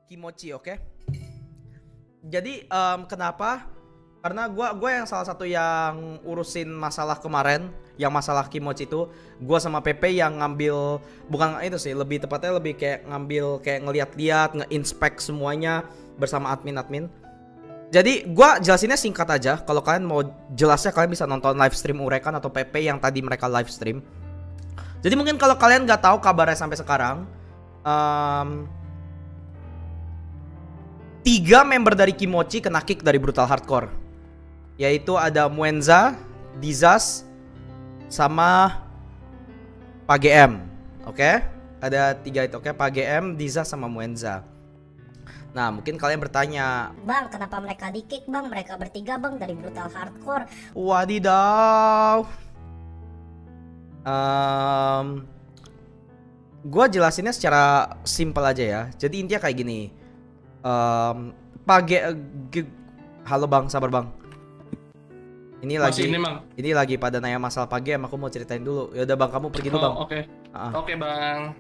Kimochi, oke? Jadi kenapa? Karena gua yang salah satu yang urusin masalah kemarin, yang masalah Kimochi itu, gua sama Pepe yang ngambil, bukan itu sih, lebih tepatnya lebih kayak ngambil, kayak ngeliat-liat, nge-inspect semuanya bersama admin-admin. Jadi gua jelasinnya singkat aja. Kalau kalian mau jelasnya, kalian bisa nonton live stream Urekan atau Pepe yang tadi mereka live stream. Jadi mungkin kalau kalian nggak tahu kabarnya sampai sekarang, 3 member dari Kimochi kena kick dari Brutal Hardcore, yaitu ada Muenza, Dizas, sama PGM. Oke? Ada 3 itu, oke? PGM, Dizas, sama Muenza. Nah, mungkin kalian bertanya, Bang, kenapa mereka di-kick bang? Mereka bertiga bang dari Brutal Hardcore. wadidaw. Gua jelasinnya secara simpel aja ya. Jadi intinya kayak gini. Halo bang, sabar bang. Ini lagi pada nanya masalah PGM, aku mau ceritain dulu. Ya udah bang, kamu pergi dulu bang. Oke. Oke bang.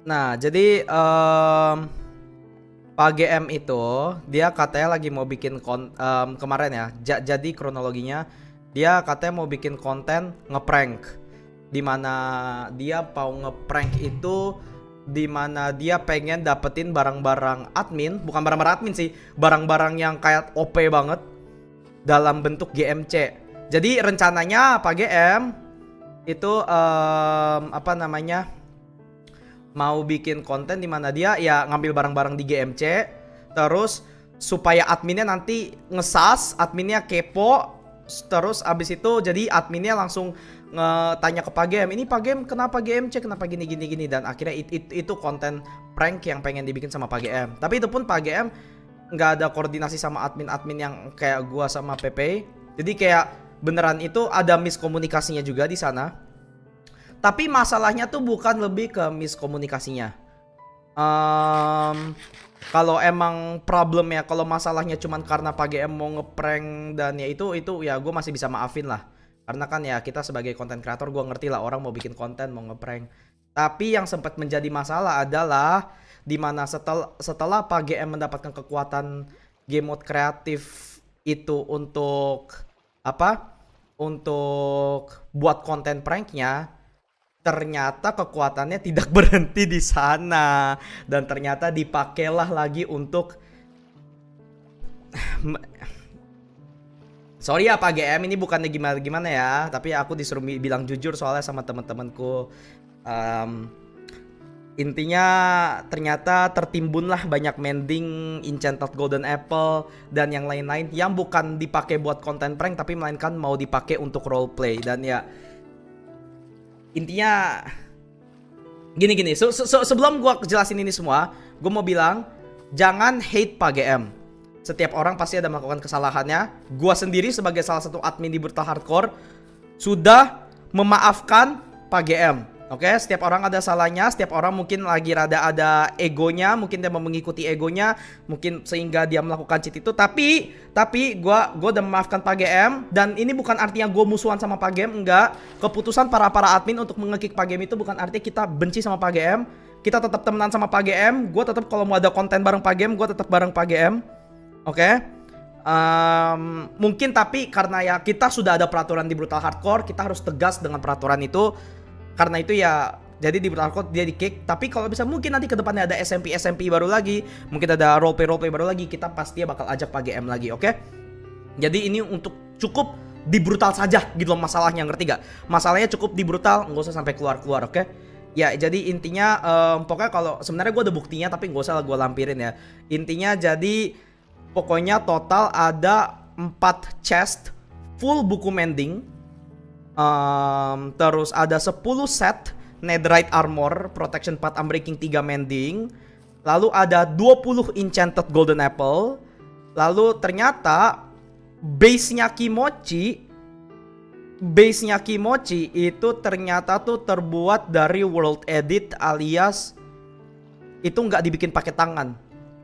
Nah, jadi PGM itu dia katanya lagi mau bikin kemarin ya. Jadi kronologinya dia katanya mau bikin konten ngeprank, dimana dia mau ngeprank itu, dimana dia pengen dapetin barang-barang admin, bukan barang-barang admin sih, barang-barang yang kayak OP banget dalam bentuk GMC. Jadi rencananya PGM itu apa namanya, mau bikin konten dimana dia ya ngambil barang-barang di GMC, terus supaya adminnya nanti ngesas, adminnya kepo, terus abis itu jadi adminnya langsung tanya ke PGM, ini PGM kenapa GMC, kenapa gini, dan akhirnya itu konten prank yang pengen dibikin sama PGM. Tapi itu pun PGM nggak ada koordinasi sama admin-admin yang kayak gua sama Pepe. Jadi kayak beneran itu ada miskomunikasinya juga di sana. Tapi masalahnya tuh bukan lebih ke miskomunikasinya. Kalau emang problemnya, kalau masalahnya cuman karena PGM mau ngeprank dan ya itu ya gue masih bisa maafin lah. Karena kan ya kita sebagai konten kreator, gue ngerti lah orang mau bikin konten, mau ngeprank. Tapi yang sempat menjadi masalah adalah dimana setelah PGM mendapatkan kekuatan game mode kreatif itu untuk apa? Untuk buat konten pranknya, ternyata kekuatannya tidak berhenti di sana dan ternyata dipakailah lagi untuk sorry ya Pak GM, ini bukannya gimana ya, tapi aku disuruh bilang jujur soalnya sama teman-temanku. Intinya ternyata tertimbunlah banyak mending, enchanted golden apple dan yang lain-lain yang bukan dipakai buat konten prank tapi melainkan mau dipakai untuk roleplay. Dan ya intinya gini, sebelum gua jelasin ini semua, gua mau bilang jangan hate PGM. Setiap orang pasti ada melakukan kesalahannya. Gua sendiri sebagai salah satu admin di Brutal Hardcore sudah memaafkan PGM. Oke, setiap orang ada salahnya, setiap orang mungkin lagi rada ada egonya, mungkin dia mau mengikuti egonya, mungkin sehingga dia melakukan cheat itu. Tapi gua udah memaafkan PGM dan ini bukan artinya gue musuhan sama PGM, enggak. Keputusan para admin untuk mengekik PGM itu bukan artinya kita benci sama PGM. Kita tetap temenan sama PGM. Gue tetap kalau mau ada konten bareng PGM, gue tetap bareng PGM. Oke. Mungkin tapi karena ya kita sudah ada peraturan di Brutal Hardcore, kita harus tegas dengan peraturan itu. Karena itu ya jadi di Brutal Hardcore dia di kick. Tapi kalau bisa mungkin nanti ke depannya ada SMP baru lagi, mungkin ada roleplay baru lagi, kita pasti bakal ajak PGM lagi, oke? Jadi ini untuk cukup di Brutal saja gitu loh masalahnya, ngerti gak? Masalahnya cukup di Brutal, nggak usah sampai keluar-keluar, oke? Ya jadi intinya pokoknya kalau sebenarnya gue ada buktinya tapi nggak usah gue lampirin ya. Intinya jadi pokoknya total ada 4 chest full buku mending. Terus ada 10 set netherite armor, protection 4, unbreaking 3 mending. Lalu ada 20 enchanted golden apple. Lalu ternyata base-nya Kimochi itu ternyata tuh terbuat dari world edit, alias itu nggak dibikin pakai tangan.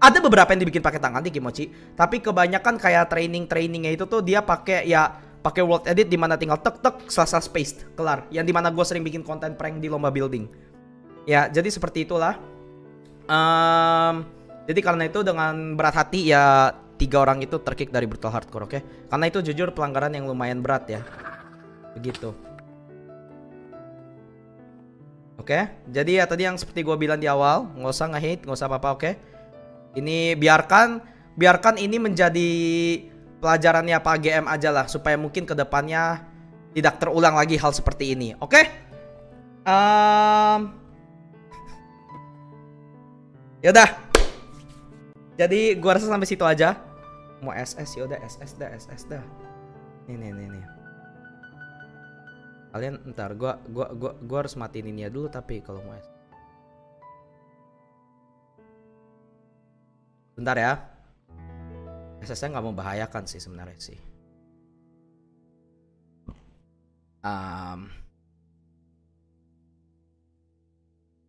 Ada beberapa yang dibikin pakai tangan di Kimochi, tapi kebanyakan kayak trainingnya itu tuh dia pakai ya pakai world edit di mana tinggal tek tek slash paste kelar. Yang di mana gue sering bikin konten prank di lomba building. Ya, jadi seperti itulah. Jadi karena itu dengan berat hati ya 3 orang itu terkick dari brutal hardcore, oke? Karena itu jujur pelanggaran yang lumayan berat ya. Begitu. Oke, jadi ya tadi yang seperti gue bilang di awal, nggak usah nge-hate, nggak usah apa-apa, oke? Ini biarkan ini menjadi pelajarannya Pak GM aja lah, supaya mungkin kedepannya tidak terulang lagi hal seperti ini, oke? Yaudah, jadi gua rasa sampai situ aja. Mau SS yaudah SS dah. Nih. Kalian ntar gua harus matiin ini ya dulu tapi kalau mau SS. Bentar ya. SS-nya nggak membahayakan sih sebenarnya sih.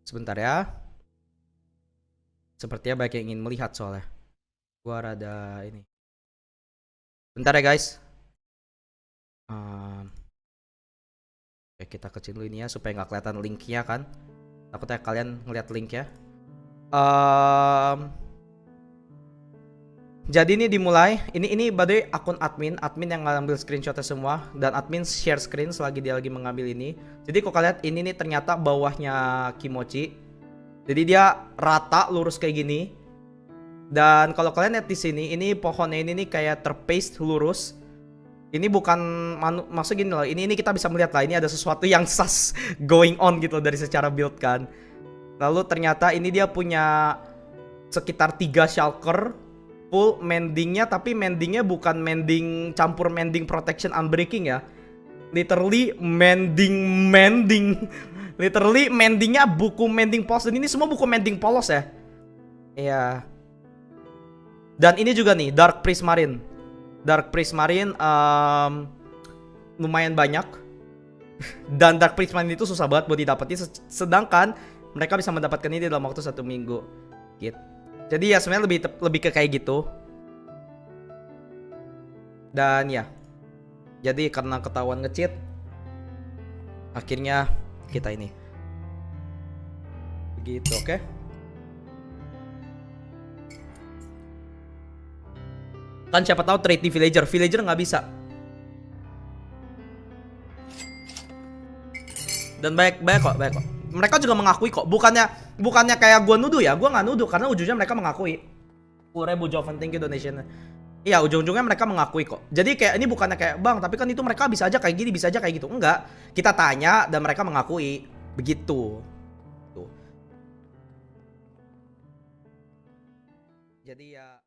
Sebentar ya. Sepertinya banyak yang ingin melihat soalnya. Gua rada ini. Bentar ya guys. Oke, kita kecil dulu ini ya supaya nggak kelihatan linknya kan. Takutnya kalian ngeliat link ya. Jadi ini dimulai. Ini by the way akun admin yang ngambil screenshotnya semua dan admin share screen selagi dia lagi mengambil ini. Jadi kok kalian ini nih ternyata bawahnya Kimochi. Jadi dia rata lurus kayak gini. Dan kalau kalian lihat di sini, ini pohonnya ini nih kayak terpaste lurus. Ini bukan maksud gini loh. Ini kita bisa melihat lah ini ada sesuatu yang sus going on gitu dari secara build kan. Lalu ternyata ini dia punya sekitar 3 shulker full mendingnya, tapi mendingnya bukan mending campur mending protection unbreaking ya. Literally mending. Literally mendingnya buku mending polos. Dan ini semua buku mending polos ya. Iya. Dan ini juga nih Dark Prismarine. Dark Prismarine lumayan banyak. Dan Dark Prismarine itu susah banget buat didapetin. Sedangkan mereka bisa mendapatkan ini dalam waktu 1 minggu. Gitu. Jadi ya sebenarnya lebih ke kayak gitu. Dan ya. Jadi karena ketahuan nge-cheat, akhirnya kita ini. Begitu, oke? Kan siapa tahu trade di villager. Villager nggak bisa. Dan banyak kok. Mereka juga mengakui kok. Bukannya kayak gua nuduh ya. Gua nggak nuduh karena ujungnya mereka mengakui. 10.000 Jovan, thank you donation. Iya, ujung-ujungnya mereka mengakui kok. Jadi kayak ini bukannya kayak bang, tapi kan itu mereka bisa aja kayak gini, bisa aja kayak gitu. Enggak. Kita tanya dan mereka mengakui. Begitu. Tuh. Jadi ya